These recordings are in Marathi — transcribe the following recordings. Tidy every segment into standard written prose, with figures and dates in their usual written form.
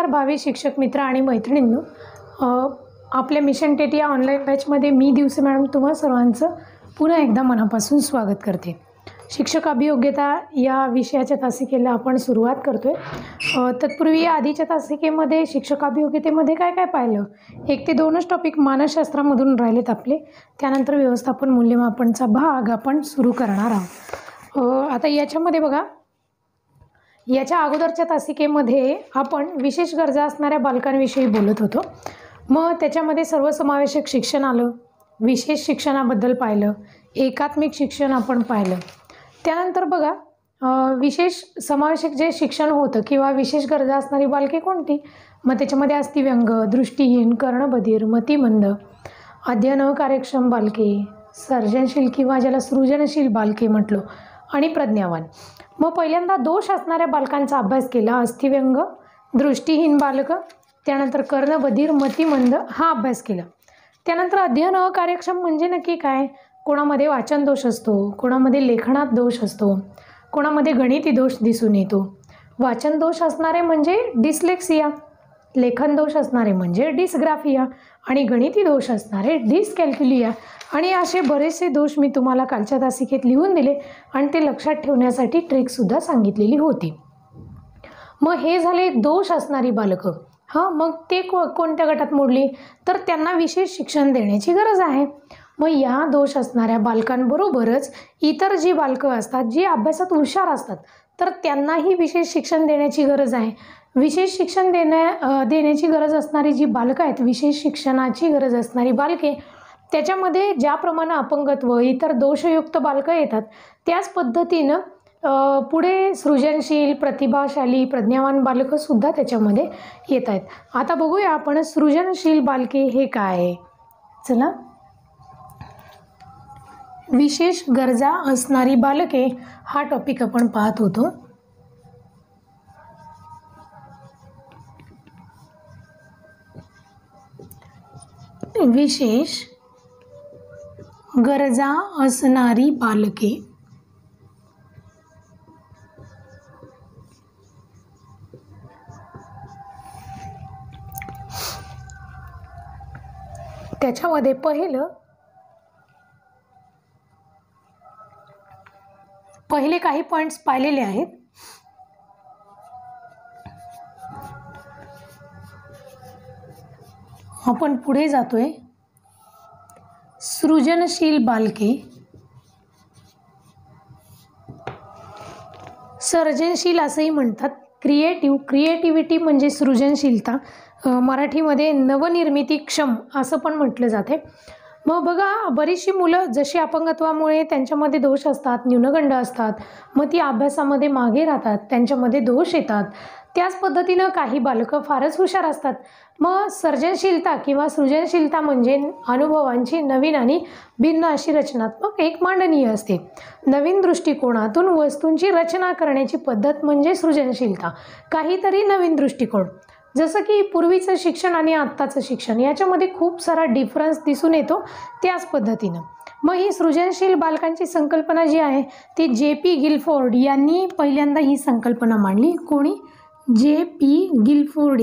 नमस्कार भावी शिक्षक मित्र आणि मैत्रिणींनो, आपल्या मिशन टेट या ऑनलाईन बॅचमध्ये मी दिवसे मॅडम तुम्हा सर्वांचं पुन्हा एकदा मनापासून स्वागत करते। शिक्षक अभियोग्यता या विषयाच्या तासिकेला आपण सुरुवात करतोय। तत्पूर्वी आधीच्या तासिकेमध्ये शिक्षक अभियोग्यतेमध्ये काय काय पाहिलं, 1 ते 2च टॉपिक मानसशास्त्रामधून राहिलेत आपले। त्यानंतर व्यवस्थापन मूल्यमापनचा भाग आपण सुरू करणार आहोत। आता याच्यामध्ये बघा, याच्या अगोदरच्या तासिकेमध्ये आपण विशेष गरजा असणाऱ्या बालकांविषयी बोलत होतो। मग त्याच्यामध्ये सर्वसमावेशक शिक्षण आलं, विशेष शिक्षणाबद्दल पाहिलं, एकात्मिक शिक्षण आपण पाहिलं। त्यानंतर बघा, विशेष समावेशक जे शिक्षण होतं किंवा विशेष गरजा असणारी बालके कोणती, मग त्याच्यामध्ये अस्थिव्यंग, दृष्टिहीन, कर्णबधिर, मतिमंद, अध्ययन अकार्यक्षम बालके, सर्जनशील किंवा ज्याला सृजनशील बालके म्हटलं, आणि प्रज्ञावान। मग पहिल्यांदा दोष असणाऱ्या बालकांचा अभ्यास केला, अस्थिव्यंग, दृष्टिहीन बालक, त्यानंतर कर्णबधिर, मतिमंद हा अभ्यास केला। त्यानंतर अध्ययन अकार्यक्षम म्हणजे नक्की काय, कोणामध्ये वाचन दोष असतो, कोणामध्ये लेखनात दोष असतो, कोणामध्ये गणिती दोष दिसून येतो। वाचन दोष असणारे म्हणजे डिस्लेक्सिया, लेखन दोष असणारे म्हणजे डिस्ग्राफिया, आणि गणिती दोष असणारे डिस्कॅल्क्युलिया। आणि असे बरेचसे दोष मी तुम्हाला कालच्या तासिकेत लिहून दिले आणि ते लक्षात ठेवण्यासाठी ट्रिकसुद्धा सांगितलेली होती। मग हे झाले दोष असणारी बालकं। मग ते कोणत्या गटात मोडली, तर त्यांना विशेष शिक्षण देण्याची गरज आहे। मग या दोष असणाऱ्या बालकांबरोबरच इतर जी बालकं असतात, जी अभ्यासात हुशार असतात, तर त्यांनाही विशेष शिक्षण देण्याची गरज आहे। विशेष शिक्षण देण्याची गरज असणारी जी बालकं आहेत, विशेष शिक्षणाची गरज असणारी बालके, त्याच्यामध्ये ज्याप्रमाणे अपंगत्व, इतर दोषयुक्त बालकं येतात, त्याच पद्धतीनं पुढे सृजनशील, प्रतिभाशाली, प्रज्ञावान बालकंसुद्धा त्याच्यामध्ये येत आहेत। आता बघूया आपण सृजनशील बालके हे काय आहे। चला, विशेष गरजा असणारी बालके हा टॉपिक आपण पाहत होतो। विशेष गरजा असणारी बालके, त्याच्यामध्ये पहिले काही पॉइंट्स पाहिलेले आहेत। आपण पुढे जातोय। सृजनशील बालके, सर्जनशील असंही म्हणतात, क्रिएटिव्हिटी म्हणजे सृजनशीलता, मराठीमध्ये नवनिर्मितीक्षम असं पण म्हटलं जाते। मग बघा, बरीचशी मुलं जशी अपंगत्वामुळे त्यांच्यामध्ये दोष असतात, न्यूनगंड असतात, मग ती अभ्यासामध्ये मागे राहतात, त्यांच्यामध्ये दोष येतात। त्याच पद्धतीनं काही बालकं फारच हुशार असतात। मग सर्जनशीलता किंवा सृजनशीलता म्हणजे अनुभवांची नवीन आणि भिन्न अशी रचनात्मक एक मांडणी असते। नवीन दृष्टिकोनातून वस्तूंची रचना करण्याची पद्धत म्हणजे सृजनशीलता, काहीतरी नवीन दृष्टिकोन। जसं की पूर्वीचं शिक्षण आणि आत्ताचं शिक्षण याच्यामध्ये खूप सारा डिफरन्स दिसून येतो, त्याच पद्धतीनं मग ही सृजनशील बालकांची संकल्पना जी आहे ती J.P. गिलफोर्ड यांनी पहिल्यांदा ही संकल्पना मांडली। कोणी? J.P. गिलफोर्ड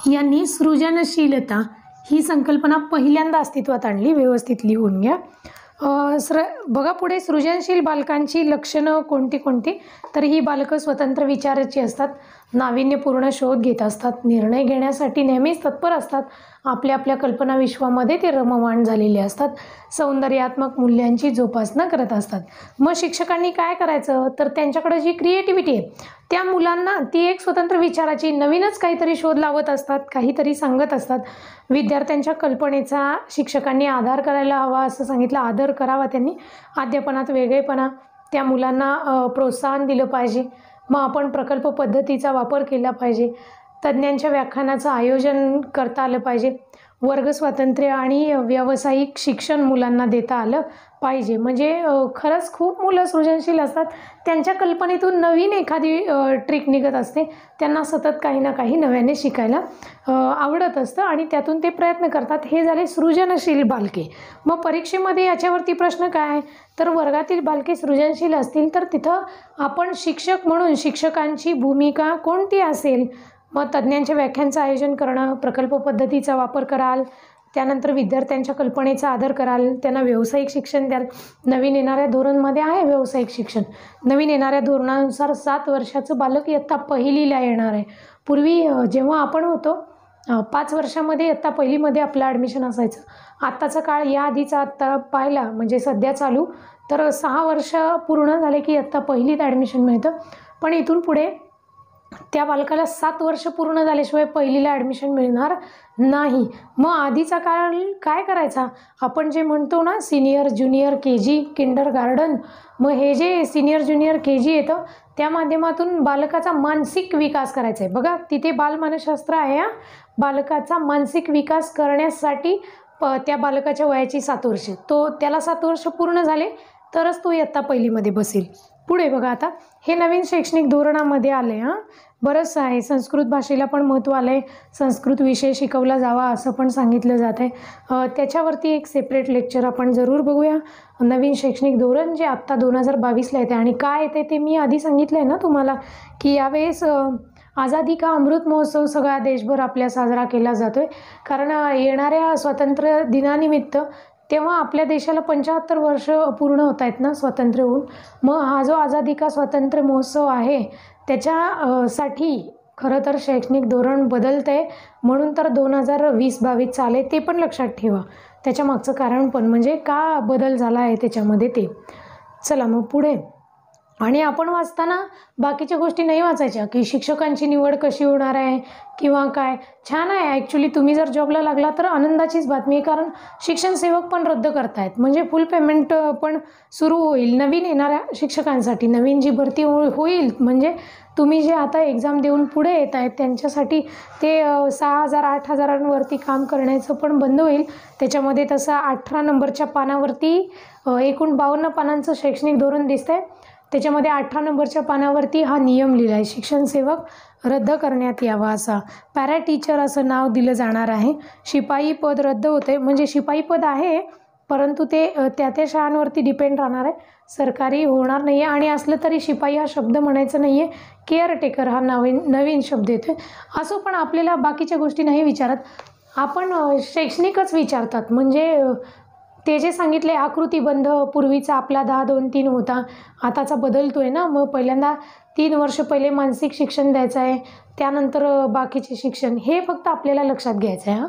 यांनी सृजनशीलता ही संकल्पना पहिल्यांदा अस्तित्वात आणली। व्यवस्थित लिहून घ्या। बघा पुढे, सृजनशील बालकांची लक्षणं कोणती कोणती, तर ही बालकं स्वतंत्र विचाराची असतात, नाविन्यपूर्ण शोध घेत असतात, निर्णय घेण्यासाठी नेहमीच तत्पर असतात, आपल्या आपल्या कल्पना विश्वामध्ये ते रममाण झालेले असतात, सौंदर्यात्मक मूल्यांची जोपासना करत असतात। मग शिक्षकांनी काय करायचं, तर त्यांच्याकडे जी क्रिएटिव्हिटी आहे त्या मुलांना ती एक स्वतंत्र विचाराची नवीनच काहीतरी शोध लावत असतात, काहीतरी सांगत असतात। विद्यार्थ्यांच्या कल्पनेचा शिक्षकांनी आधार करायला हवा असं सांगितलं, आदर करावा त्यांनी। अध्यापनात वेगळेपणा, त्या मुलांना प्रोत्साहन दिलं पाहिजे। मग आपण प्रकल्प पद्धतीचा वापर केला पाहिजे, तज्ज्ञांच्या व्याख्यानाचं आयोजन करता आलं पाहिजे, वर्ग स्वातंत्र्य आणि व्यावसायिक शिक्षण मुलांना देता आलं पाहिजे. म्हणजे खरंच खूप मुलं सृजनशील असतात, त्यांच्या कल्पनेतून नवीन एखादी ट्रिक निघत असते, त्यांना सतत काही ना काही नव्याने शिकायला आवडत असतं आणि त्यातून ते प्रयत्न करतात. हे झाले सृजनशील बालके. मग परीक्षेमध्ये याच्यावरती प्रश्न काय, तर वर्गातील बालके सृजनशील असतील तर तिथं आपण शिक्षक म्हणून शिक्षकांची भूमिका कोणती असेल. मग तज्ज्ञांच्या व्याख्यांचं आयोजन करणं, प्रकल्प पद्धतीचा वापर कराल, त्यानंतर विद्यार्थ्यांच्या कल्पनेचा आदर कराल, त्यांना व्यावसायिक शिक्षण द्याल. नवीन येणाऱ्या धोरणमध्ये आहे व्यावसायिक शिक्षण. नवीन येणाऱ्या धोरणानुसार 7 वर्षाचं बालक इयत्ता पहिलीला येणार आहे. पूर्वी जेव्हा आपण होतो 5 वर्षामध्ये इयत्ता पहिलीमध्ये आपलं ॲडमिशन असायचं. आत्ताचा काळ या आधीचा आत्ता पाहिला म्हणजे सध्या चालू तर 6 वर्ष पूर्ण झाले की इयत्ता पहिलीत ॲडमिशन मिळतं. पण इथून पुढे त्या बालकाला 7 वर्ष पूर्ण झाल्याशिवाय पहिलीला ॲडमिशन मिळणार नाही. मग आधीचा काळ काय करायचा, आपण जे म्हणतो ना सिनियर ज्युनियर के जी किंडर गार्डन, मग हे जे सिनियर ज्युनियर के जी येतं त्या माध्यमातून बालकाचा मानसिक विकास करायचा आहे. बघा तिथे बालमानसशास्त्र आहे. बालकाचा मानसिक विकास करण्यासाठी त्या बालकाच्या वयाची 7 वर्ष, त्याला 7 वर्ष पूर्ण झाले तरच तो इयत्ता पहिलीमध्ये बसेल. पुढे बघा आता हे नवीन शैक्षणिक धोरणामध्ये आले. बरंच आहे. संस्कृत भाषेला पण महत्त्व आलं आहे. संस्कृत विषय शिकवला जावा असं पण सांगितलं जात आहे. त्याच्यावरती एक सेपरेट लेक्चर आपण जरूर बघूया. नवीन शैक्षणिक धोरण जे आत्ता 2022ला येते आणि काय येते ते मी आधी सांगितलं आहे ना तुम्हाला की यावेळेस आझादी का अमृत महोत्सव सगळा देशभर आपल्या साजरा केला जातो आहे. कारण येणाऱ्या स्वातंत्र्य दिनानिमित्त तेव्हा आपल्या देशाला 75 वर्ष पूर्ण होत आहेत ना स्वातंत्र्य होऊन. मग हा जो आझादी का स्वातंत्र्य महोत्सव आहे त्याच्यासाठी खरं तर शैक्षणिक धोरण बदलतं आहे. म्हणून तर 2020-22 चाले ते पण लक्षात ठेवा. त्याच्या मागचं कारण पण म्हणजे का बदल झाला आहे त्याच्यामध्ये ते. चला मग पुढे. आणि आपण वाचताना बाकीच्या गोष्टी नाही वाचायच्या की शिक्षकांची निवड कशी होणार आहे किंवा काय. छान आहे ॲक्च्युली, तुम्ही जर जॉबला लागला तर आनंदाचीच बातमी आहे. कारण शिक्षण सेवक पण रद्द करतायत म्हणजे फुल पेमेंट पण सुरू होईल नवीन येणाऱ्या शिक्षकांसाठी. नवीन जी भरती होईल म्हणजे तुम्ही जे आता एक्झाम देऊन पुढे येत आहेत त्यांच्यासाठी ते 6,000-8,000वरती काम करण्याचं पण बंद होईल. त्याच्यामध्ये तसं 18 नंबरच्या पानावरती एकूण 52 पानांचं शैक्षणिक धोरण दिसतं आहे. त्याच्यामध्ये 18 नंबरच्या पानावरती हा नियम लिहिला आहे, शिक्षण सेवक रद्द करण्यात यावा असा. पॅरा टीचर असं नाव दिलं जाणार आहे. शिपाई पद रद्द होते म्हणजे शिपाई पद आहे परंतु ते त्या शाळांवरती डिपेंड राहणार आहे, सरकारी होणार नाही आहे. आणि असलं तरी शिपाई हा शब्द म्हणायचं नाही आहे, केअरटेकर हा नवीन शब्द येतो आहे. असो पण आपल्याला बाकीच्या गोष्टी नाही विचारत, आपण शैक्षणिकच विचारतात. म्हणजे ते जे सांगितले आकृतीबंध पूर्वीचा आपला 10-2-3 होता, आताचा बदलतो आहे ना. मग पहिल्यांदा 3 वर्ष पहिले मानसिक शिक्षण द्यायचं आहे, त्यानंतर बाकीचे शिक्षण. हे फक्त आपल्याला लक्षात घ्यायचं आहे.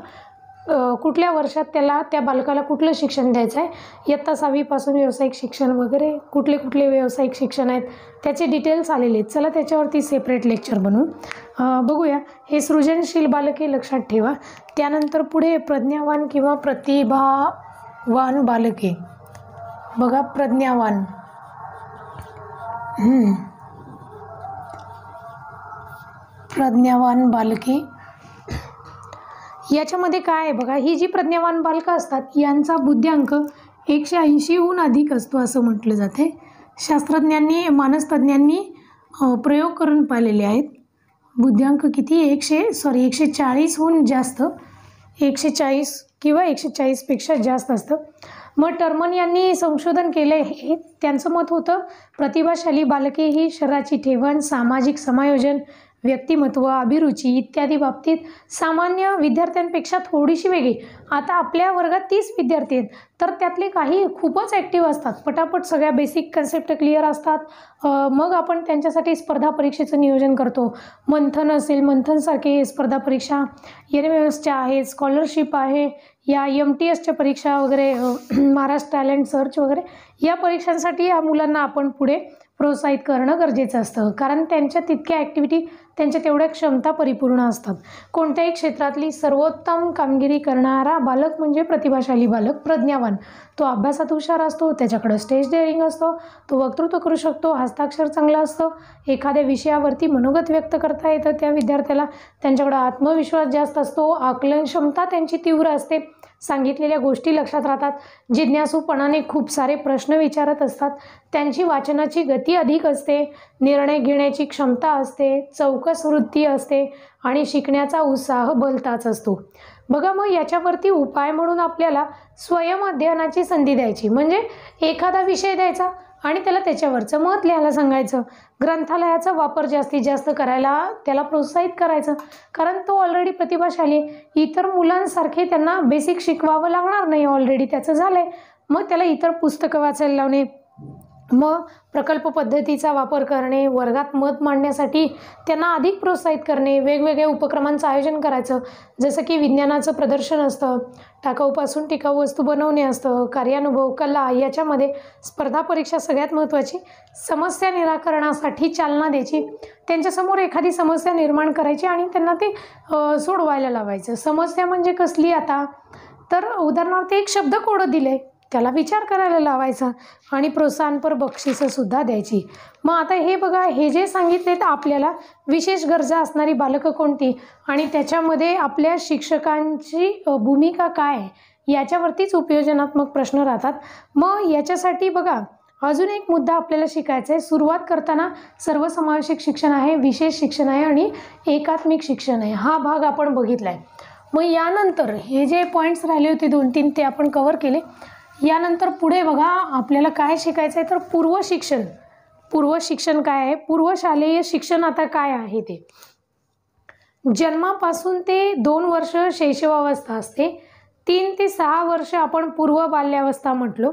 कुठल्या वर्षात त्या बालकाला कुठलं शिक्षण द्यायचं आहे. इयत्ता 6वीपासून व्यावसायिक शिक्षण वगैरे कुठले व्यावसायिक शिक्षण आहेत त्याचे डिटेल्स आलेले आहेत. चला त्याच्यावरती सेपरेट लेक्चर बनवून बघूया. हे सृजनशील बालके लक्षात ठेवा. त्यानंतर पुढे प्रज्ञावान किंवा प्रतिभावान बालके. बघा प्रज्ञावान, प्रज्ञावान बालके याच्यामध्ये काय आहे बघा. ही जी प्रज्ञावान बालकं असतात यांचा बुद्ध्यांक 180हून अधिक असतो असं म्हटलं जाते. शास्त्रज्ञांनी मानसतज्ञांनी प्रयोग करून पाहिलेले आहेत. बुद्ध्यांक किती 140हून जास्त, 140 किंवा 140पेक्षा जास्त असतं. मग टर्मन यांनी संशोधन केले हे. त्यांचं मत होतं प्रतिभाशाली बालके ही शरीराची ठेवण, सामाजिक समायोजन, व्यक्तिमत्व, अभिरुची इत्यादी बाबतीत सामान्य विद्यार्थ्यांपेक्षा थोडीशी वेगळी. आता आपल्या वर्गात 30 विद्यार्थी आहेत तर त्यातले काही खूपच ॲक्टिव्ह असतात, पटापट सगळ्या बेसिक कन्सेप्ट क्लिअर असतात. मग आपण त्यांच्यासाठी स्पर्धा परीक्षेचं नियोजन करतो. मंथन असेल, मंथनसारखे स्पर्धा परीक्षा, NMSच्या आहे, स्कॉलरशिप आहे, या MTSच्या परीक्षा वगैरे, महाराष्ट्र टॅलेंट सर्च वगैरे या परीक्षांसाठी या मुलांना आपण पुढे प्रोत्साहित करणं गरजेचं असतं. कारण त्यांच्या तितक्या ॲक्टिव्हिटी त्यांच्या तेवढ्या क्षमता परिपूर्ण असतात. कोणत्याही क्षेत्रातली सर्वोत्तम कामगिरी करणारा बालक म्हणजे प्रतिभाशाली बालक, प्रज्ञावान. तो अभ्यासात हुशार असतो, त्याच्याकडं स्टेज डेअरिंग असतो, तो वक्तृत्व करू शकतो, हस्ताक्षर चांगला असतो, एखाद्या विषयावरती मनोगत व्यक्त करता येतं त्या विद्यार्थ्याला, त्यांच्याकडं आत्मविश्वास जास्त असतो, आकलन क्षमता त्यांची तीव्र असते, सांगितलेल्या गोष्टी लक्षात राहतात, जिज्ञासूपणाने खूप सारे प्रश्न विचारत असतात, त्यांची वाचनाची गती अधिक असते, निर्णय घेण्याची क्षमता असते, चौकस वृत्ती असते आणि शिकण्याचा उत्साह भलताच असतो. बघा, मग याच्यावरती उपाय म्हणून आपल्याला स्वयं अध्ययनाची संधी द्यायची. म्हणजे एखादा विषय द्यायचा आणि त्याला त्याच्यावरचं मत लिहायला सांगायचं. ग्रंथालयाचा वापर जास्तीत जास्त करायला त्याला प्रोत्साहित करायचं, कारण तो ऑलरेडी प्रतिभाशाली आहे. इतर मुलांसारखे त्यांना बेसिक शिकवावं लागणार नाही, ऑलरेडी त्याचं झालं आहे. मग त्याला इतर पुस्तकं वाचायला लावणे, मग प्रकल्प पद्धतीचा वापर करणे, वर्गात मत मांडण्यासाठी त्यांना अधिक प्रोत्साहित करणे, वेगवेगळ्या उपक्रमांचं आयोजन करायचं. जसं की विज्ञानाचं प्रदर्शन असतं, टाकाऊपासून टिकाऊ वस्तू बनवणे असतं, कार्यानुभव, कला, याच्यामध्ये स्पर्धा परीक्षा सगळ्यात महत्त्वाची. समस्या निराकरणासाठी चालना द्यायची, त्यांच्यासमोर एखादी समस्या निर्माण करायची आणि त्यांना ते सोडवायला लावायचं. समस्या म्हणजे कसली आता, तर उदाहरणार्थ एक शब्द कोडं दिले, त्याला विचार करायला लावायचा आणि प्रोत्साहनपर बक्षिसंसुद्धा द्यायची. मग आता हे बघा, हे जे सांगितले तर आपल्याला विशेष गरजा असणारी बालकं कोणती आणि त्याच्यामध्ये आपल्या शिक्षकांची भूमिका काय आहे याच्यावरतीच उपयोजनात्मक प्रश्न राहतात. मग याच्यासाठी बघा, अजून एक मुद्दा आपल्याला शिकायचा आहे. सुरुवात करताना सर्वसमावेशक शिक्षण आहे, विशेष शिक्षण आहे आणि एकात्मिक शिक्षण आहे. हा भाग आपण बघितला आहे. मग यानंतर हे जे पॉईंट्स राहिले होते 2-3 ते आपण कव्हर केले. यानंतर पुढे बघा आपल्याला काय शिकायचं आहे, तर पूर्व शिक्षण. पूर्व शिक्षण काय आहे, पूर्वशालेय शिक्षण आता काय आहे ते. जन्मापासून ते 2 वर्ष शैशवावस्था असते, 3 ते 6 वर्ष आपण पूर्व बाल्यावस्था म्हटलो.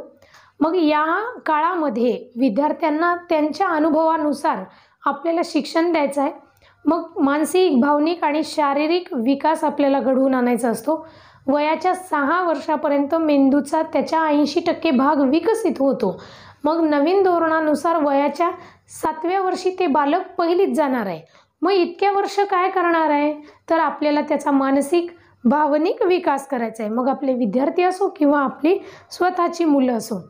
मग या काळामध्ये विद्यार्थ्यांना त्यांच्या अनुभवानुसार आपल्याला शिक्षण द्यायचं आहे. मग मानसिक, भावनिक आणि शारीरिक विकास आपल्याला घडवून आणायचा असतो. वयाच्या 6 वर्षापर्यंत मेंदूचा त्याच्या 80% भाग विकसित होतो. मग नवीन धोरणानुसार वयाच्या 7व्या वर्षी ते बालक पहिलीत जाणार आहे. मग इतक्या वर्ष काय करणार आहे, तर आपल्याला त्याचा मानसिक, भावनिक विकास करायचा आहे. मग आपले विद्यार्थी असो किंवा आपली स्वतःची मुलं असो.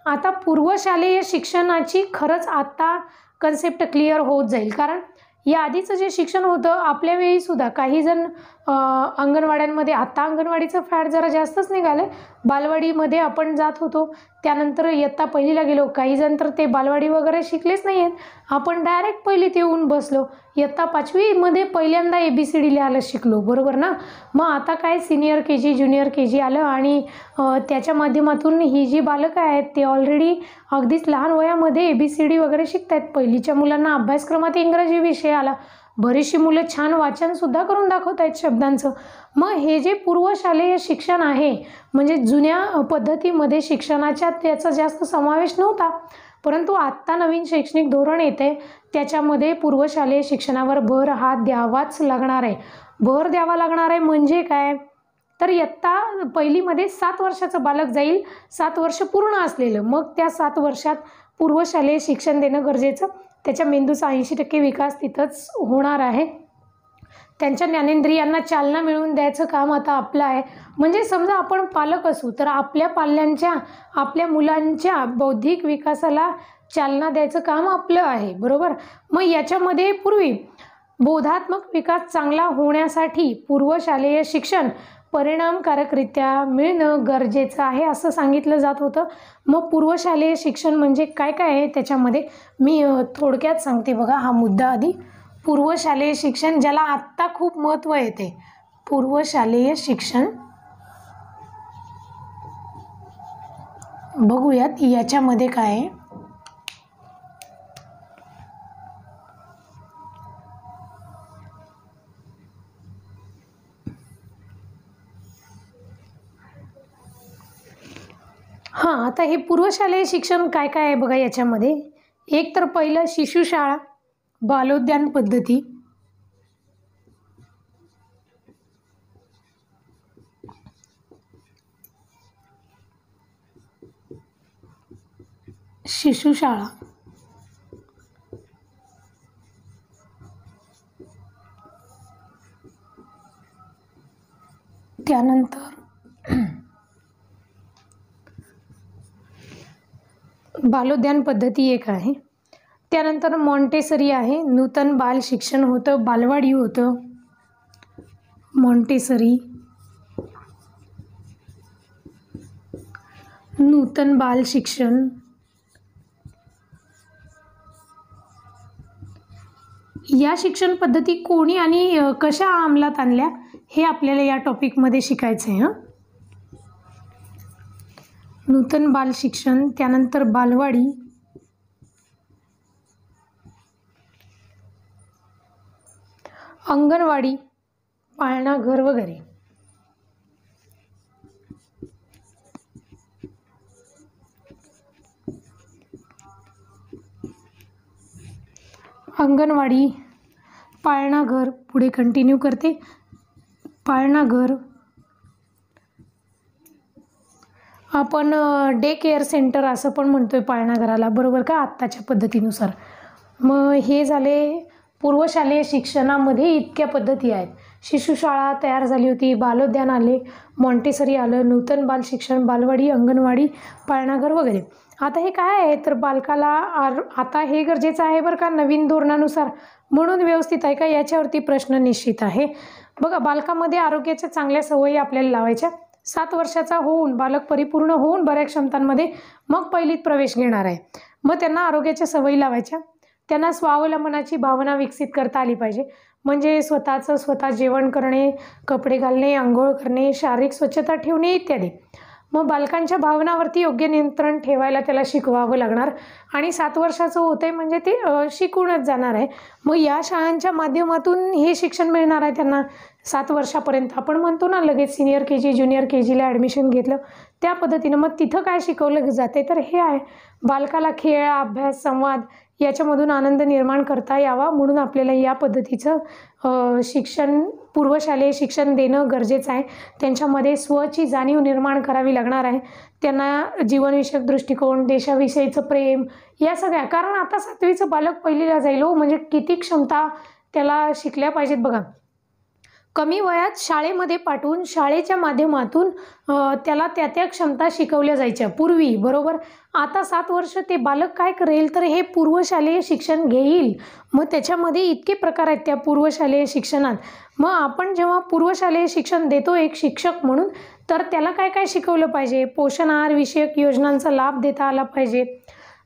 आता पूर्वशालेय शिक्षणाची खरंच आता कन्सेप्ट क्लिअर होत जाईल, कारण या आधीचं जे शिक्षण होतं आपल्या वेळीसुद्धा काही जण अंगणवाड्यांमध्ये, आता अंगणवाडीचं फॅड जरा जास्तच निघालं आहे, बालवाडीमध्ये आपण जात होतो, त्यानंतर इयत्ता पहिलीला गेलो. काही जण तर ते बालवाडी वगैरे शिकलेच नाही आहेत, आपण डायरेक्ट पहिलीत येऊन बसलो. इयत्ता 5वीमध्ये पहिल्यांदा ABCD लिहायला शिकलो, बरोबर ना. मग आता काय सिनियर KG, ज्युनियर KG आलं आणि त्याच्या माध्यमातून ही जी बालकं आहेत ते ऑलरेडी अगदीच लहान वयामध्ये ABCD वगैरे शिकत आहेत. पहिलीच्या मुलांना अभ्यासक्रमात इंग्रजी विषय आला, बरीचशी मुलं छान वाचनसुद्धा करून दाखवत आहेत शब्दांचं. मग हे जे पूर्वशालेय शिक्षण आहे, म्हणजे जुन्या पद्धतीमध्ये शिक्षणाच्या त्याचा जास्त समावेश नव्हता, परंतु आत्ता नवीन शैक्षणिक धोरण येते, त्याच्यामध्ये पूर्वशालेय शिक्षणावर भर हा द्यावाच लागणार आहे. भर द्यावा लागणार आहे म्हणजे काय, तर इयत्ता पहिलीमध्ये 7 वर्षाचं बालक जाईल, 7 वर्ष पूर्ण असलेलं, मग त्या 7 वर्षात पूर्वशालेय शिक्षण देणं गरजेचं. त्याच्या मेंदूचा 80% विकास तिथंच होणार आहे. त्यांच्या ज्ञानेंद्रियांना चालना मिळवून द्यायचं काम आता आपलं आहे. म्हणजे समजा आपण पालक असू तर आपल्या पाल्यांच्या, आपल्या मुलांच्या बौद्धिक विकासाला चालना द्यायचं काम आपलं आहे, बरोबर. मग याच्यामध्ये पूर्वी बोधात्मक विकास चांगला होण्यासाठी पूर्वशालेय शिक्षण परिणामकारकरित्या मिळणं गरजेचं आहे असं सांगितलं जात होतं. मग पूर्वशालेय शिक्षण म्हणजे काय काय आहे त्याच्यामध्ये मी थोडक्यात सांगते. बघा, हा मुद्दा आधी. पूर्वशालेय शिक्षण ज्याला आत्ता खूप महत्त्व येते, पूर्वशालेय शिक्षण बघूयात याच्यामध्ये काय आहे. हां, आता हे पूर्वशालेय शिक्षण काय काय आहे बघा याच्यामध्ये. एक तर पहिलं शिशुशाळा, बालोद्यान पद्धती, शिशुशाळा, त्यानंतर बालोद्यान पद्धती एक आहे, त्यानंतर मॉन्टेसरी आहे, नूतन बाल शिक्षण होतं, बालवाडी होतं, मॉन्टेसरी, नूतन बाल शिक्षण, या शिक्षण पद्धती कोणी आणि कशा अंमलात आणल्या हे आपल्याला या टॉपिकमध्ये शिकायचं आहे. नूतन बाल शिक्षण, त्यानंतर बालवाडी, अंगणवाडी, पाळणा घर वगैरे. अंगणवाडी, पाळणा घर, पुढे कंटिन्यू करते. पाळणा घर, आपण डे केअर सेंटर असं पण म्हणतोय पाळणा घराला, बरोबर का, आत्ताच्या पद्धतीनुसार. मग हे झाले पूर्वशालेय शिक्षणामध्ये इतक्या पद्धती आहेत. शिशुशाळा तयार झाली होती, बालोद्यान आले, मॉन्टेसरी आलं, नूतन बाल शिक्षण, बालवाडी, अंगणवाडी, पाळणाघर वगैरे. आता हे काय आहे तर बालकाला आता हे गरजेचं आहे बरं का, नवीन धोरणानुसार, म्हणून व्यवस्थित आहे का याच्यावरती प्रश्न निश्चित आहे. बघा, बालकामध्ये आरोग्याच्या चांगल्या सवयी आपल्याला लावायच्या. 7 वर्षाचा होऊन बालक परिपूर्ण होऊन बऱ्याच क्षमतांमध्ये मग पहिलीत प्रवेश घेणार आहे. मग त्यांना आरोग्याच्या सवयी लावायच्या. त्यांना स्वावलंबनाची भावना विकसित करता आली पाहिजे. म्हणजे स्वतःचं स्वतः जेवण करणे, कपडे घालणे, आंघोळ करणे, शारीरिक स्वच्छता ठेवणे इत्यादी. मग बालकांच्या भावनावरती योग्य नियंत्रण ठेवायला त्याला शिकवावं लागणार. आणि 7 वर्षाचं होतंय म्हणजे ते शिकूनच जाणार आहे. मग या शाळांच्या माध्यमातून हे शिक्षण मिळणार आहे त्यांना 7 वर्षापर्यंत. आपण म्हणतो ना लगेच सिनियर KG ज्युनियर KGला ॲडमिशन घेतलं त्या पद्धतीनं. मग तिथं काय शिकवलं जाते तर हे आहे, बालकाला खेळ, अभ्यास, संवाद याच्यामधून आनंद निर्माण करता यावा, म्हणून आपल्याला या पद्धतीचं शिक्षण, पूर्वशालेय शिक्षण देणं गरजेचं आहे. त्यांच्यामध्ये स्वची जाणीव निर्माण करावी लागणार आहे. त्यांना जीवनविषयक दृष्टिकोन, देशाविषयीचं प्रेम, या सगळ्या. कारण आता 7वीचं बालक पहिलीला जाईल हो, म्हणजे किती क्षमता त्याला शिकल्या पाहिजेत बघा. कमी वयात शाळेमध्ये पाठवून शाळेच्या माध्यमातून त्याला त्या क्षमता शिकवल्या जायच्या पूर्वी, बरोबर. आता 7 वर्ष ते बालक काय करेल तर हे पूर्वशालेय शिक्षण घेईल. मग त्याच्यामध्ये इतके प्रकार आहेत त्या पूर्वशालेय शिक्षणात. मग आपण जेव्हा पूर्वशालेय शिक्षण देतो एक शिक्षक म्हणून, तर त्याला काय काय शिकवलं पाहिजे, पोषण आहार विषयक योजनांचा लाभ देता आला पाहिजे,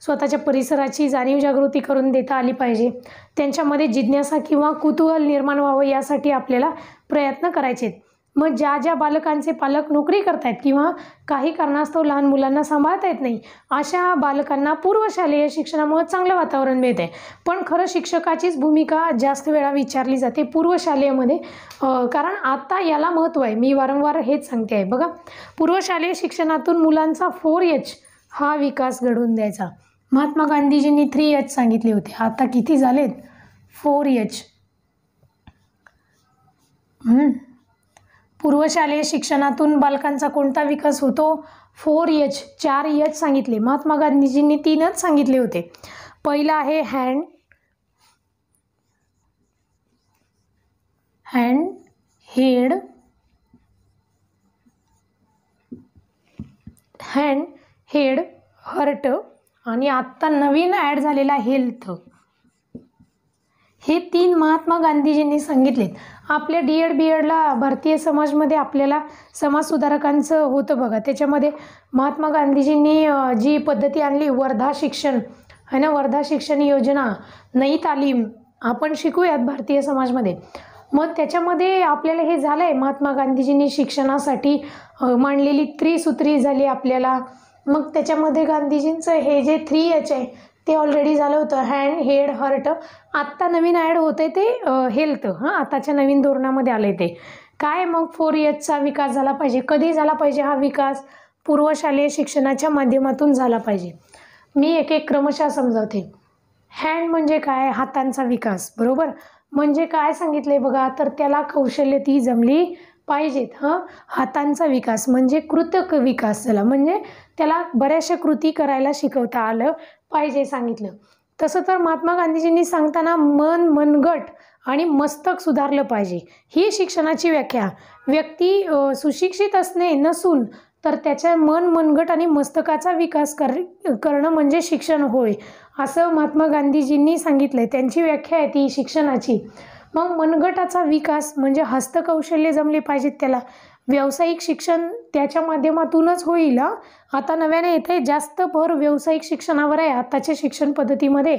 स्वतःच्या परिसराची जाणीव जागृती करून देता आली पाहिजे, त्यांच्यामध्ये जिज्ञासा किंवा कुतूहल निर्माण व्हावं यासाठी आपल्याला प्रयत्न करायचे. मग ज्या बालकांचे पालक नोकरी करतायत किंवा काही कारणास्तव लहान मुलांना सांभाळता येत नाही, अशा बालकांना पूर्वशालेय शिक्षणामुळे चांगलं वातावरण मिळते. पण खरं शिक्षकाचीच भूमिका जास्त वेळा विचारली जाते पूर्वशालेयमध्ये, कारण आता याला महत्त्व आहे. मी वारंवार हेच सांगते आहे बघा, पूर्वशालेय शिक्षणातून मुलांचा 4H हा विकास घडवून द्यायचा. महात्मा गांधीजींनी 3H सांगितले होते, आता किती झालेत 4H. पूर्वशालेय शिक्षणातून बालकांचा कोणता विकास होतो, 4H, 4H सांगितले. महात्मा गांधीजींनी 3च सांगितले होते. पहिला आहे हँड, हेड, हर्ट आणि आत्ता नवीन ॲड झालेला हेल्थ. हे 3 महात्मा गांधीजींनी सांगितलेत. आपल्या D.Ed. B.Edला भारतीय समाजमध्ये आपल्याला समाजसुधारकांचं होतं बघा, त्याच्यामध्ये महात्मा गांधीजींनी जी पद्धती आणली, वर्धा शिक्षण है ना, वर्धा शिक्षण योजना, नई तालीम आपण शिकूयात भारतीय समाजमध्ये. मग त्याच्यामध्ये आपल्याला हे झालं आहे, महात्मा गांधीजींनी शिक्षणासाठी मांडलेली त्रिसूत्री झाली आपल्याला. मग त्याच्यामध्ये गांधीजींचं हे जे 3H आहे ते ऑलरेडी झालं होतं, हँड, हेड, हर्ट. आत्ता नवीन ॲड होतं आहे ते हेल्थ. आताच्या नवीन धोरणामध्ये आलं आहे ते काय. मग 4Hचा विकास झाला पाहिजे. कधी झाला पाहिजे हा विकास, पूर्वशालेय शिक्षणाच्या माध्यमातून झाला पाहिजे. मी एक क्रमशः समजावते. हँड म्हणजे काय, हातांचा विकास, बरोबर. म्हणजे काय सांगितले बघा, तर त्याला कौशल्य ती जमली पाहिजेत. हातांचा विकास म्हणजे कृतक विकास झाला, म्हणजे त्याला बऱ्याचशा कृती करायला शिकवता आलं पाहिजे सांगितलं. तसं तर महात्मा गांधीजींनी सांगताना मन, मनगट आणि मस्तक सुधारलं पाहिजे, ही शिक्षणाची व्याख्या. व्यक्ती सुशिक्षित असणे नसून तर त्याच्या मन, मनगट आणि मस्तकाचा विकास करणं म्हणजे शिक्षण होय, असं महात्मा गांधीजींनी सांगितलंय. त्यांची व्याख्या आहे ती शिक्षणाची. मग मनगटाचा विकास म्हणजे हस्तकौशल्य जमले पाहिजेत त्याला. व्यावसायिक शिक्षण त्याच्या माध्यमातूनच होईल. आता नव्याने येते जास्त भर व्यावसायिक शिक्षणावर आहे आताच्या शिक्षण पद्धतीमध्ये.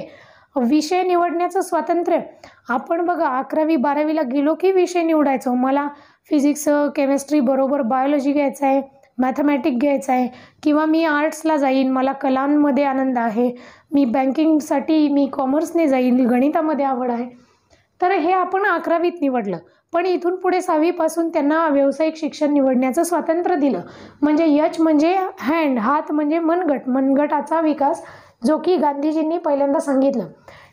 विषय निवडण्याचं स्वातंत्र्य. आपण बघा 11वी 12वीला गेलो की विषय निवडायचो. मला फिजिक्स, केमिस्ट्री बरोबर बायोलॉजी घ्यायचं आहे, मॅथमॅटिक घ्यायचं आहे, किंवा मी आर्ट्सला जाईन, मला कलांमध्ये आनंद आहे, मी बँकिंगसाठी मी कॉमर्सने जाईन, गणितामध्ये आवड आहे. तर हे आपण 11वीत निवडलं. पण इथून पुढे 6वीपासून त्यांना व्यावसायिक शिक्षण निवडण्याचं स्वातंत्र्य दिलं. म्हणजे यच म्हणजे हँड, हात म्हणजे मनगट, मनगटाचा विकास, जो की गांधीजींनी पहिल्यांदा सांगितलं.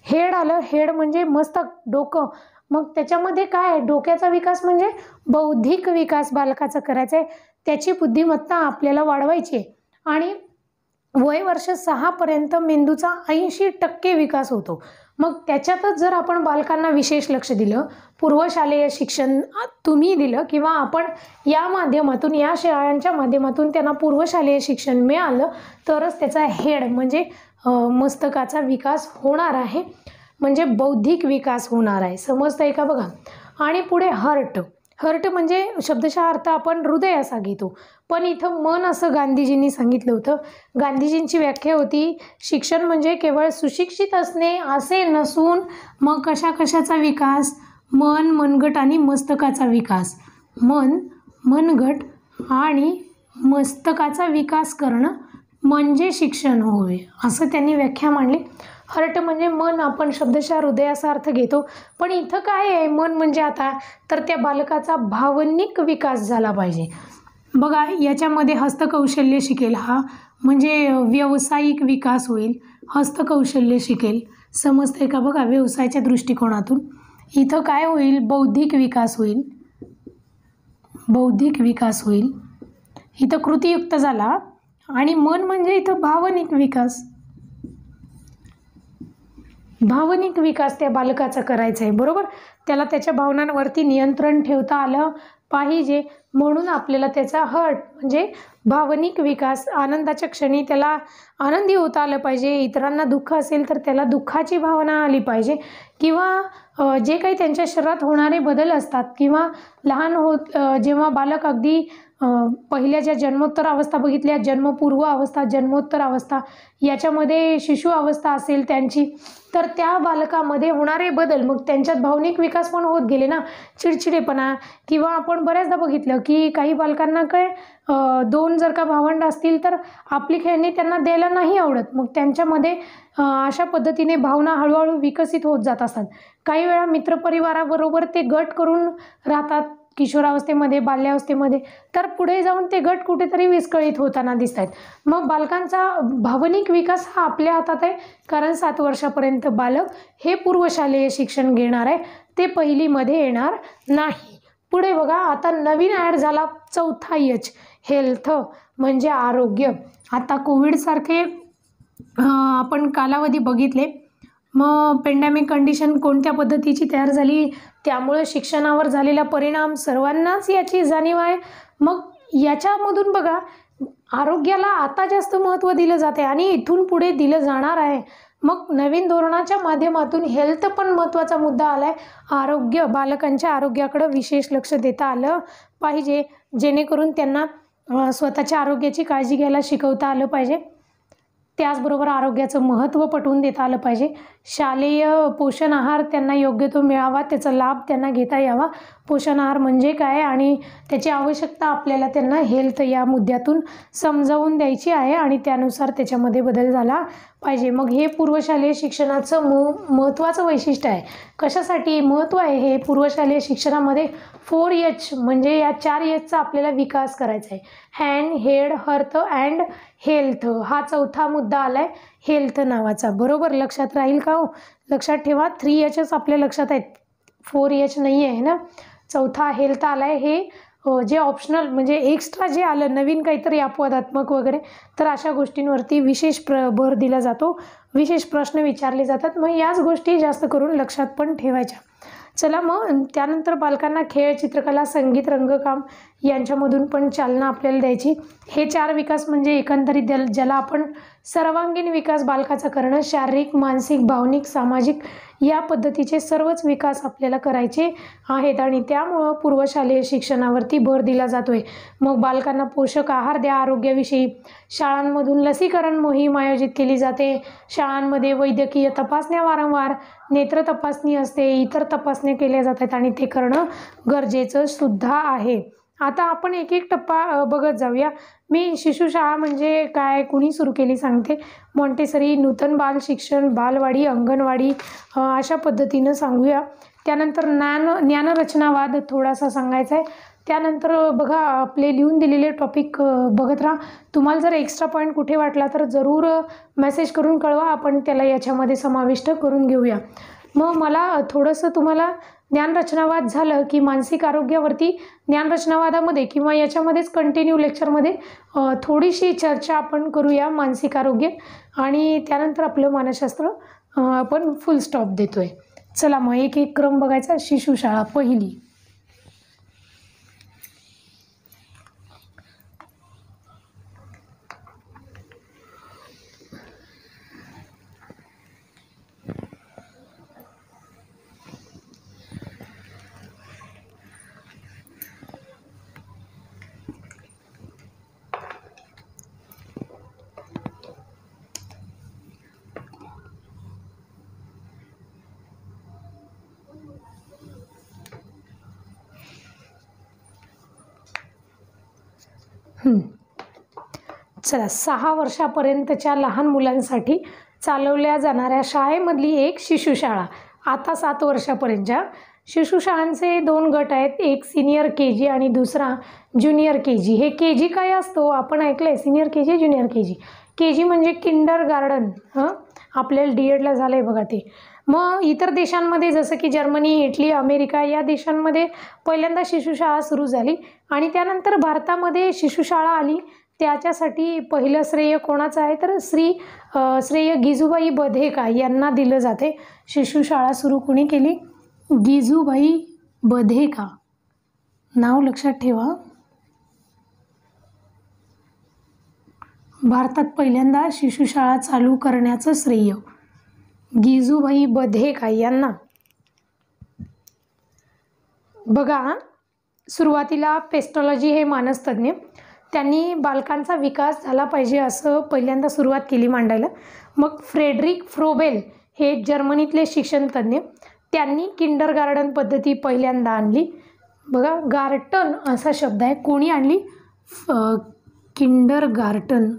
हेड आलं, हेड म्हणजे मस्तक, डोकं. मग त्याच्यामध्ये काय, डोक्याचा विकास म्हणजे बौद्धिक विकास बालकाचा करायचा आहे, त्याची बुद्धिमत्ता आपल्याला वाढवायची आहे. आणि वय वर्ष 6पर्यंत मेंदूचा 80% विकास होतो. मग त्याच्यातच जर आपण बालकांना विशेष लक्ष दिलं, पूर्वशालेय शिक्षण तुम्ही दिलं किंवा आपण या माध्यमातून, या शाळांच्या माध्यमातून त्यांना पूर्वशालेय शिक्षण मिळालं, तरच त्याचा हेड म्हणजे मस्तकाचा विकास होणार आहे, म्हणजे बौद्धिक विकास होणार आहे. समजतंय का बघा. आणि पुढे हर्ट. हर्ट म्हणजे शब्दशः अर्थ आपण हृदय असा घेतो, पण इथं मन असं गांधीजींनी सांगितलं होतं. गांधीजींची व्याख्या होती, शिक्षण म्हणजे केवळ सुशिक्षित असणे असे नसून मग कशाचा विकास, मन, मनगट आणि मस्तकाचा विकास. मन, मनगट आणि मस्तकाचा विकास करणं म्हणजे शिक्षण होय, असं त्यांनी व्याख्या मांडली. हर्ट म्हणजे मन, आपण शब्दशः हृदय असा अर्थ घेतो, पण इथं काय आहे, मन म्हणजे आता तर त्या बालकाचा भावनिक विकास झाला पाहिजे. बघा याच्यामध्ये हस्तकौशल्य शिकेल, हा म्हणजे व्यावसायिक विकास होईल, हस्तकौशल्य शिकेल. समजतंय का बघा. व्यवसायाच्या दृष्टिकोनातून इथं काय होईल, बौद्धिक विकास होईल, बौद्धिक विकास होईल. इथं कृतीयुक्त झाला. आणि मन म्हणजे इथं भावनिक विकास, भावनिक विकास त्या बालकाचा करायचा आहे, बरोबर. त्याला त्याच्या भावनांवरती नियंत्रण ठेवता आलं पाहिजे, म्हणून आपल्याला त्याचा हर्ट म्हणजे भावनिक विकास, आनंदाच्या क्षणी त्याला आनंदी होता आलं पाहिजे. इतरांना दुःख असेल तर त्याला दुःखाची भावना आली पाहिजे, किंवा जे काही त्यांच्या शरीरात होणारे बदल असतात, किंवा जेव्हा बालक अगदी पहिल्या ज्या जन्मोत्तर अवस्था बघितल्या, जन्मपूर्व अवस्था, जन्मोत्तर अवस्था, याच्यामध्ये शिशु अवस्था असेल त्यांची, तर त्या बालकामध्ये होणारे बदल, मग त्यांच्यात भावनिक विकास पण होत गेले ना. चिडचिडेपणा, किंवा आपण बऱ्याचदा बघितलं की काही बालकांना काय 2 जर का भावंड असतील तर आपली खेळणी त्यांना द्यायला नाही आवडत. मग त्यांच्यामध्ये अशा पद्धतीने भावना हळूहळू विकसित होत जात असतात. काही वेळा मित्रपरिवाराबरोबर ते गट करून राहतात किशोरावस्थेमध्ये, बाल्यावस्थेमध्ये, तर पुढे जाऊन ते गट कुठेतरी विस्कळीत होताना दिसत आहेत. मग बालकांचा भावनिक विकास हा आपल्या हातात आहे, कारण 7 वर्षापर्यंत बालक हे पूर्वशालेय शिक्षण घेणार आहे, ते पहिलीमध्ये येणार नाही. पुढे बघा, आता नवीन ॲड झाला 4था एच, हेल्थ म्हणजे आरोग्य. आता कोविडसारखे आपण कालावधी बघितले, मग पेंडेमिक कंडिशन कोणत्या पद्धतीची तयार झाली, त्यामुळे शिक्षणावर झालेला परिणाम सर्वांनाच याची जाणीव आहे. मग याच्यामधून बघा, आरोग्याला आता जास्त महत्त्व दिलं जाते आणि इथून पुढे दिलं जाणार आहे. मग नवीन धोरणाच्या माध्यमातून हेल्थ पण महत्त्वाचा मुद्दा आला आहे. आरोग्य, बालकांच्या आरोग्याकडे विशेष लक्ष देता आलं पाहिजे, जेणेकरून त्यांना स्वतःच्या आरोग्याची काळजी घ्यायला शिकवता आलं पाहिजे. त्याचबरोबर आरोग्याचं महत्त्व पटवून देता आलं पाहिजे. शालेय पोषण आहार त्यांना योग्य तो मिळावा, त्याचा लाभ त्यांना घेता यावा. पोषण आहार म्हणजे काय आणि त्याची आवश्यकता आपल्याला त्यांना हेल्थ या मुद्द्यातून समजावून द्यायची आहे आणि त्यानुसार त्याच्यामध्ये बदल झाला पाहिजे. मग हे पूर्वशालेय शिक्षणाचं महत्त्वाचं वैशिष्ट्य आहे. कशासाठी महत्त्व आहे हे पूर्वशालेय शिक्षणामध्ये? 4H म्हणजे या 4Hचा आपल्याला विकास करायचा आहे. Hand, head, heart and health, हा 4था मुद्दा आला आहे हेल्थ नावाचा. बरोबर, लक्षात राहील का हो? लक्षात ठेवा, 3Hच आपल्या लक्षात आहेत, 4H नाही आहे ना. 4था हेल्थ आला आहे. हे जे ऑप्शनल म्हणजे एक्स्ट्रा जे आलं नवीन काहीतरी अपवादात्मक वगैरे, तर अशा गोष्टींवरती विशेष भर दिला जातो, विशेष प्रश्न विचारले जातात. मग याच गोष्टी जास्त करून लक्षात पण ठेवायच्या. चला मग त्यानंतर बालकांना खेळ, चित्रकला, संगीत, रंगकाम यांच्यामधून पण चालना आपल्याला द्यायची. हे 4 विकास म्हणजे एकंदरीत ज्याला आपण सर्वांगीण विकास बालकाचा करणं, शारीरिक, मानसिक, भावनिक, सामाजिक या पद्धतीचे सर्वच विकास आपल्याला करायचे आहेत आणि त्यामुळं पूर्वशालेय शिक्षणावरती भर दिला जातोय. मग बालकांना पोषक आहार द्या, आरोग्याविषयी शाळांमधून लसीकरण मोहीम आयोजित केली जाते. शाळांमध्ये वैद्यकीय तपासण्या वारंवार, नेत्र तपासणी असते, इतर तपासण्या केल्या जातात आणि ते करणं गरजेचं सुद्धा आहे. आता आपण एक एक टप्पा बघत जाऊया. मी शिशुशाळा म्हणजे काय, कुणी सुरू केली सांगते. मॉन्टेसरी, नूतन बाल शिक्षण, बालवाडी, अंगणवाडी अशा पद्धतीनं सांगूया. त्यानंतर ज्ञानरचनावाद थोडासा सांगायचा आहे. त्यानंतर बघा आपले लिहून दिलेले टॉपिक बघत राहा. तुम्हाला जर एक्स्ट्रा पॉईंट कुठे वाटला तर जरूर मेसेज करून कळवा, आपण त्याला याच्यामध्ये समाविष्ट करून घेऊया. मग मला थोडंसं तुम्हाला ज्ञानरचनावाद झालं की मानसिक आरोग्यावरती ज्ञानरचनावादामध्ये किंवा याच्यामध्येच कंटिन्यू लेक्चरमध्ये थोडीशी चर्चा आपण करूया मानसिक आरोग्य आणि त्यानंतर आपलं मानसशास्त्र आपण फुल स्टॉप देतोय. चला मग एक एक क्रम बघायचा. शिशुशाळा पहिली. चला 6 वर्षापर्यंतच्या लहान मुलांसाठी चालवल्या जाणाऱ्या शाळेमधली एक शिशुशाळा. आता 7 वर्षापर्यंतच्या शिशुशाळांचे 2 गट आहेत. एक सिनियर KG आणि दुसरा ज्युनियर KG. हे KG काय असतो आपण ऐकलंय, senior KG, junior KG. KG म्हणजे किंडर गार्डन. आपल्याला DEDला झालं आहे बघा ते. मग इतर देशांमध्ये जसं की जर्मनी, इटली, अमेरिका या देशांमध्ये पहिल्यांदा शिशुशाळा सुरू झाली आणि त्यानंतर भारतामध्ये शिशुशाळा आली. त्याच्यासाठी पहिलं श्रेय कोणाचं आहे तर श्रेय गिजूबाई बधेका यांना दिलं जाते. शिशुशाळा सुरू कोणी केली? गिजूबाई बधेका. नाव लक्षात ठेवा. भारतात पहिल्यांदा शिशुशाळा चालू करण्याचं श्रेय गिजूबाई बधेका यांना. बघा सुरुवातीला पेस्टॉलॉजी हे मानसतज्ञ त्यांनी बालकांचा विकास झाला पाहिजे असं पहिल्यांदा सुरुवात केली मांडायला. मग फ्रेडरिक फ्रोबेल हे जर्मनीतले शिक्षणतज्ञ, त्यांनी किंडर गार्डन पद्धती पहिल्यांदा आणली. बघा गार्टन असा शब्द आहे. कोणी आणली? किंडर गार्टन.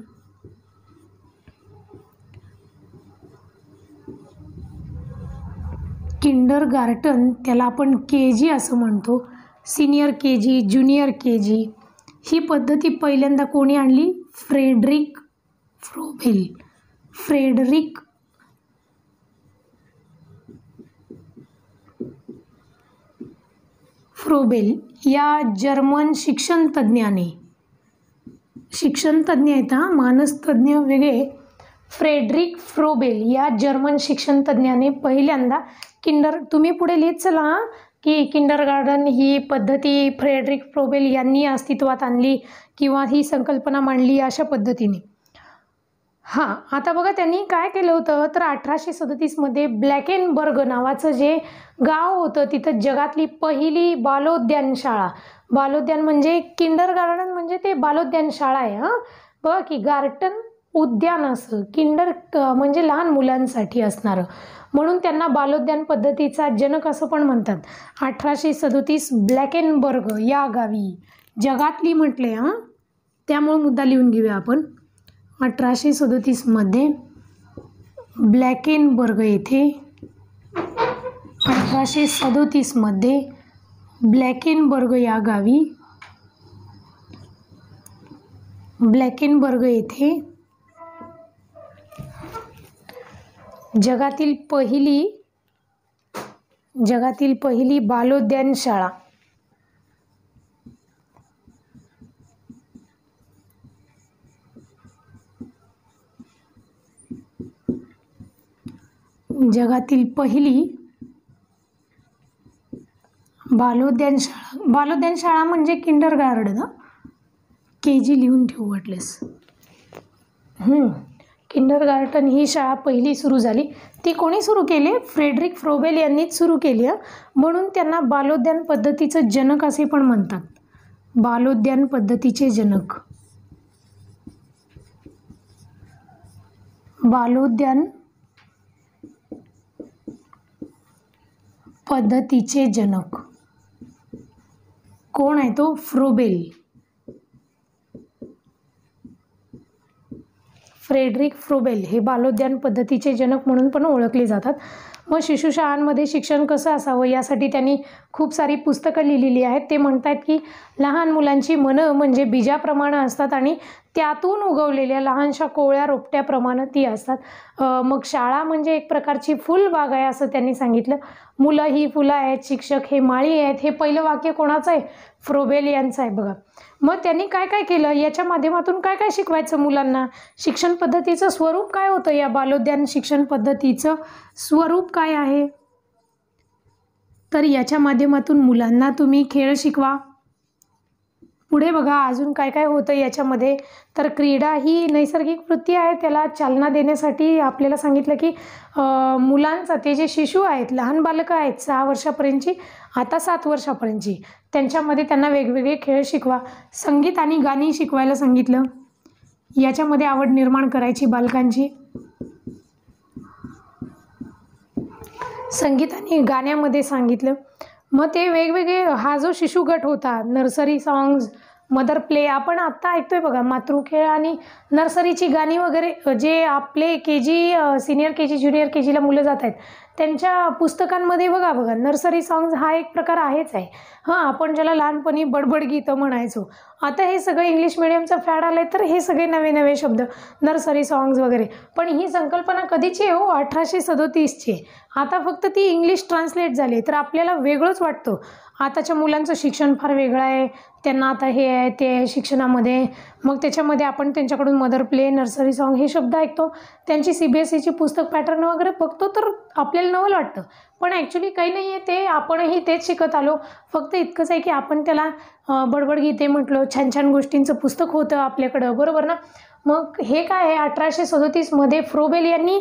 किंडर गार्टन त्याला आपण KG असं म्हणतो. सिनियर KG, ज्युनियर KG ही पद्धती पहिल्यांदा कोणी आणली? Friedrich Froebel. फ्रेडरिक फ्रोबेल या जर्मन शिक्षणतज्ञाने, शिक्षणतज्ञ आहेत हा, मानसतज्ञ वेगळे. फ्रेडरिक फ्रोबेल या जर्मन शिक्षणतज्ञाने पहिल्यांदा तुम्ही पुढे लिहित चला की किंडर गार्डन ही पद्धती फ्रेडरिक फ्रोबेल यांनी अस्तित्वात आणली किंवा ही संकल्पना मांडली अशा पद्धतीने. आता बघा त्यांनी काय केलं होतं तर 1837मध्ये ब्लॅकेनबर्ग नावाचं जे गाव होतं तिथं जगातली पहिली बालोद्यान शाळा. बालोद्यान म्हणजे किंडर गार्डन म्हणजे ते बालोद्यान शाळा आहे. बघा की गार्टन उद्यान असं, किंडर म्हणजे लहान मुलांसाठी असणारं, म्हणून त्यांना बालोद्यान पद्धतीचा जनक असं पण म्हणतात. 1837 ब्लॅकेनबर्ग या गावी जगातली म्हटले. त्यामुळे मुद्दा लिहून घेऊया आपण. 1837मध्ये ब्लॅकेनबर्ग येथे, 1837मध्ये ब्लॅकेनबर्ग या गावी, ब्लॅकेनबर्ग येथे जगातील पहिली बालोद्यान शाळा. जगातील पहिली बालोद्यान शाळा. बालोद्यान शाळा म्हणजे किंडर गार्डन. KG लिहून ठेवू वाटलेस. किंडर गार्डन ही शाळा पहिली सुरू झाली. ती कोणी सुरू केली? फ्रेडरिक फ्रोबेल यांनीच सुरू केली. म्हणून त्यांना बालोद्यान पद्धतीचं जनक असे पण म्हणतात. बालोद्यान पद्धतीचे जनक. बालोद्यान पद्धतीचे जनक कोण आहे तो? फ्रोबेल. फ्रेडरिक फ्रोबेल हे बालोद्यान पद्धतीचे जनक म्हणून पण ओळखले जातात. मग शिशुशाळांमध्ये शिक्षण कसं असावं यासाठी त्यांनी खूप सारी पुस्तकं लिहिलेली आहेत. ते म्हणतात की लहान मुलांची मनं म्हणजे बीजाप्रमाणे असतात आणि त्यातून उगवलेल्या लहानशा कोवळ्या रोपट्याप्रमाणे ती असतात. मग शाळा म्हणजे एक प्रकारची फुलबाग आहे असं त्यांनी सांगितलं. मुलं ही फुलं आहेत, शिक्षक हे माळी आहेत. हे पहिलं वाक्य कोणाचं आहे? फ्रोबेल यांचं आहे बघा. मग त्यांनी काय काय केलं, याच्या माध्यमातून काय काय शिकवायचं मुलांना, शिक्षण पद्धतीचं स्वरूप काय होतं, या बालोद्यान शिक्षण पद्धतीचं स्वरूप काय आहे, तर याच्या माध्यमातून मुलांना तुम्ही खेळ शिकवा. पुढे बघा अजून काय काय होतं याच्यामध्ये, तर क्रीडा ही नैसर्गिक वृत्ती आहे, त्याला चालना देण्यासाठी आपल्याला सांगितलं की मुलांचा ते जे शिशु आहेत, लहान बालकं आहेत 6 वर्षापर्यंतची, आता 7 वर्षापर्यंतची, त्यांच्यामध्ये त्यांना वेगवेगळे खेळ शिकवा. संगीत आणि गाणी शिकवायला सांगितलं, याच्यामध्ये आवड निर्माण करायची बालकांची. संगीत आणि गाण्यामध्ये सांगितलं. मग ते वेगवेगळे, हा जो शिशु गट होता, नर्सरी सॉंग्स, मदर प्ले, आपण आत्ता ऐकतोय बघा, मातृखेळ आणि नर्सरीची गाणी वगैरे, जे आपले KG सिनियर KG ज्युनियर KGला मुलं जात आहेत त्यांच्या पुस्तकांमध्ये बघा नर्सरी सॉंग्स हा एक प्रकार आहेच आहे. आपण ज्याला लहानपणी बडबड गीतं म्हणायचो, आता हे सगळं इंग्लिश मिडियमचं फॅड आलं आहे, तर हे सगळे नवे नवे शब्द नर्सरी सॉंग्स वगैरे. पण ही संकल्पना कधीची आहे हो? 1837ची. आता फक्त ती इंग्लिश ट्रान्सलेट झाली, तर आपल्याला वेगळंच वाटतं. आताच्या मुलांचं शिक्षण फार वेगळं आहे, त्यांना आता हे आहे ते आहे शिक्षणामध्ये. मग त्याच्यामध्ये आपण त्यांच्याकडून मदर प्ले, नर्सरी सॉंग हे शब्द ऐकतो, त्यांची CBSEची पुस्तक पॅटर्न वगैरे बघतो, तर आपल्याला नवल वाटतं. पण ॲक्च्युली काही नाही आहे, ते आपणही तेच शिकत आलो. फक्त इतकंच आहे की आपण त्याला बडबड गीते म्हटलं, छान छान गोष्टींचं पुस्तक होतं आपल्याकडं, बरोबर ना. मग हे काय आहे, 1837मध्ये फ्रोबेल यांनी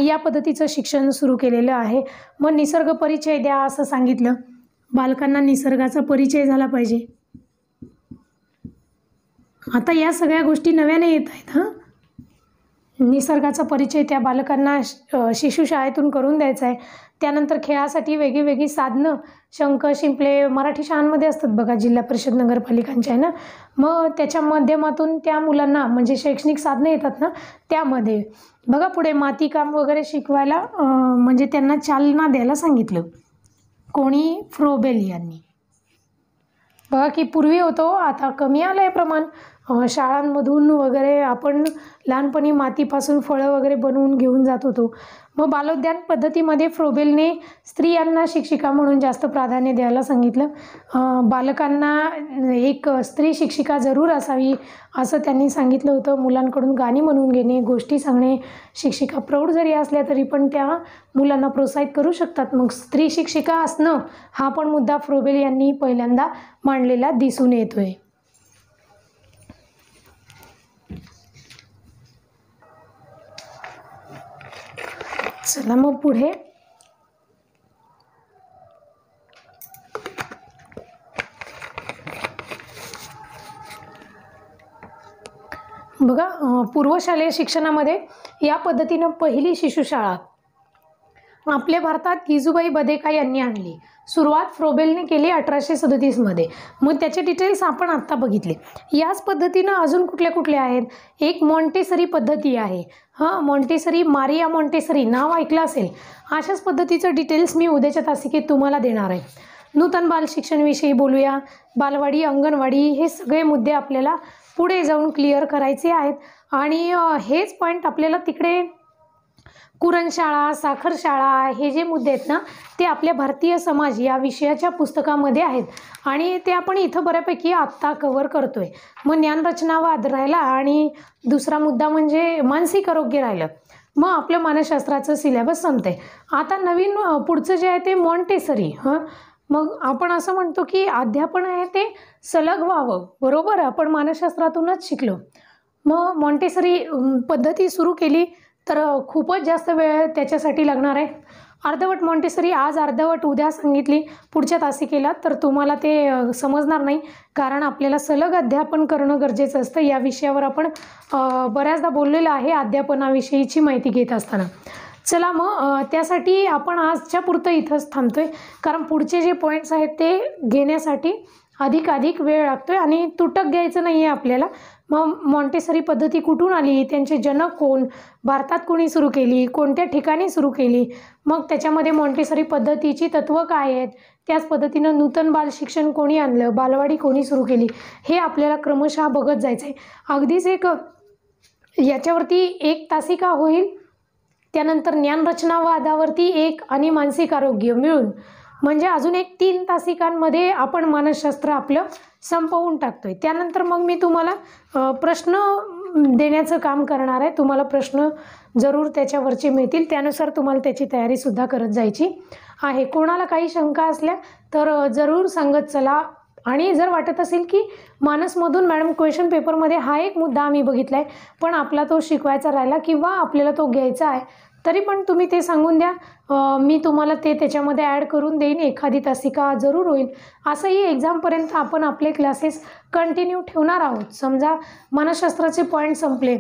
या पद्धतीचं शिक्षण सुरू केलेलं आहे. मग निसर्ग परिचय द्या असं सांगितलं, बालकांना निसर्गाचा परिचय झाला पाहिजे. आता या सगळ्या गोष्टी नव्याने येत आहेत. निसर्गाचा परिचय त्या बालकांना शिशुशाळेतून करून द्यायचा आहे. त्यानंतर खेळासाठी वेगळी साधनं, शंख शिंपले मराठी शाळांमध्ये असतात बघा, जिल्हा परिषद नगरपालिकांच्या आहे ना. मग त्याच्या माध्यमातून त्या मुलांना म्हणजे शैक्षणिक साधनं येतात ना, त्यामध्ये बघा पुढे मातीकाम वगैरे शिकवायला म्हणजे त्यांना चालना द्यायला सांगितलं. कोणी? फ्रोबेल यांनी. बघा की पूर्वी होतो, आता कमी आलं आहे प्रमाण. शाळांमधून वगैरे आपण लहानपणी मातीपासून फळं वगैरे बनवून घेऊन जात होतो. मग बालोद्यान पद्धतीमध्ये फ्रोबेलने स्त्रियांना शिक्षिका म्हणून जास्त प्राधान्य द्यायला सांगितलं. बालकांना एक स्त्री शिक्षिका जरूर असावी असं त्यांनी सांगितलं होतं. मुलांकडून गाणी म्हणून घेणे, गोष्टी सांगणे, शिक्षिका प्रौढ जरी असल्या तरी पण त्या मुलांना प्रोत्साहित करू शकतात. मग स्त्री शिक्षिका असणं हा पण मुद्दा फ्रोबेल यांनी पहिल्यांदा मांडलेला दिसून येतोय. चला मग पुढे बघा, पूर्वशालेय शिक्षणामध्ये या पद्धतीनं पहिली शिशुशाळा आपल्या भारतात गिजूबाई बदेका यांनी आणली. सुरुवात फ्रोबेलने केली 1837मध्ये. मग त्याचे डिटेल्स आपण आत्ता बघितले. याच पद्धतीनं अजून कुठल्या कुठल्या आहेत? एक मॉन्टेसरी पद्धती आहे. मॉन्टेसरी, मारिया मॉन्टेसरी नाव ऐकलं असेल. अशाच पद्धतीचं डिटेल्स मी उद्याच्या तासिकेत तुम्हाला देणार आहे. नूतन बाल शिक्षणविषयी बोलूया. बालवाडी, अंगणवाडी हे सगळे मुद्दे आपल्याला पुढे जाऊन क्लिअर करायचे आहेत. आणि हेच पॉईंट आपल्याला तिकडे कुरणशाळा, साखरशाळा हे जे मुद्दे आहेत ना, ते आपल्या भारतीय समाज या विषयाच्या पुस्तकामध्ये आहेत आणि ते आपण इथं बऱ्यापैकी आत्ता कव्हर करतोय. मग ज्ञानरचनावाद राहिला आणि दुसरा मुद्दा म्हणजे मानसिक आरोग्य राहिलं. मग आपलं मानसशास्त्राचं सिलेबस संपतंय. आता नवीन पुढचं जे आहे ते मॉन्टेसरी. मग आपण असं म्हणतो की अध्यापन आहे ते सलग व्हावं, बरोबर. आपण मानसशास्त्रातूनच शिकलो. मग मॉन्टेसरी पद्धती सुरू केली तर खूपच जास्त वेळ त्याच्यासाठी लागणार आहे. अर्धवट मॉन्टेसरी आज, अर्धवट उद्या सांगितली पुढच्या तासिकेला, तर तुम्हाला ते समजणार नाही. कारण आपल्याला सलग अध्यापन करणं गरजेचं असतं. या विषयावर आपण बऱ्याचदा बोललेलं आहे अध्यापनाविषयीची माहिती घेत असताना. चला मग त्यासाठी आपण आजच्या पुरतं इथंच थांबतोय, कारण पुढचे जे पॉईंट्स आहेत ते घेण्यासाठी अधिक वेळ लागतोय आणि तुटक घ्यायचं नाही आहे आपल्याला. मग मॉन्टेसरी पद्धती कुठून आली, त्यांचे जनक कोण, भारतात कोणी सुरू केली, कोणत्या ठिकाणी सुरू केली, मग त्याच्यामध्ये मॉन्टेसरी पद्धतीची तत्त्व काय आहेत, त्याच पद्धतीनं नूतन बाल शिक्षण कोणी आणलं, बालवाडी कोणी सुरू केली, हे आपल्याला क्रमशः बघत जायचं आहे. अगदीच याच्यावरती एक तासिका होईल. त्यानंतर ज्ञानरचनावादावरती एक आणि मानसिक आरोग्य मिळून म्हणजे अजून एक 3 तासिकांमध्ये आपण मानसशास्त्र आपलं संपवून टाकतोय. त्यानंतर मग मी तुम्हाला प्रश्न देण्याचं काम करणार आहे. तुम्हाला प्रश्न जरूर त्याच्यावरचे मिळतील, त्यानुसार तुम्हाला त्याची तयारीसुद्धा करत जायची आहे. कोणाला काही शंका असल्या तर जरूर सांगत चला. आणि जर वाटत असेल की मानसमधून मॅडम क्वेश्चन पेपरमध्ये हा एक मुद्दा आम्ही बघितला आहे पण आपला तो शिकवायचा राहिला किंवा आपल्याला तो घ्यायचा आहे, तरी पण तुम्ही ते सांगून द्या. मी तुम्हाला ते त्याच्यामध्ये ॲड करून देईन. एखादी तासिका जरूर होईल. असंही एक्झामपर्यंत आपण आपले क्लासेस कंटिन्यू ठेवणार आहोत. समजा मानसशास्त्राचे पॉईंट संपले,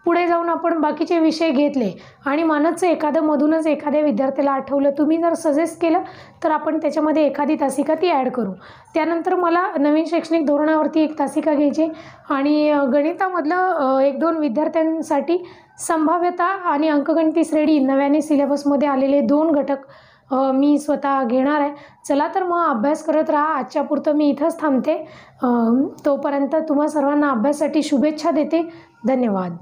पुढे जाऊन आपण बाकीचे विषय घेतले आणि मानसचं एखादंमधूनच एखाद्या विद्यार्थ्याला आठवलं, तुम्ही जर सजेस्ट केलं तर आपण त्याच्यामध्ये एखादी तासिका ती ॲड करू. त्यानंतर मला नवीन शैक्षणिक धोरणावरती एक तासिका घ्यायची आणि गणितामधलं 1-2 विद्यार्थ्यांसाठी संभाव्यता आणि अंकगणिती श्रेणी नव्याने सिलेबसमध्ये आलेले 2 घटक मी स्वतः घेणार आहे. चला तर मग अभ्यास करत राहा. आजच्या पुरतं मी इथंच थांबते. तोपर्यंत तुम्हा सर्वांना अभ्यासासाठी शुभेच्छा देते. धन्यवाद.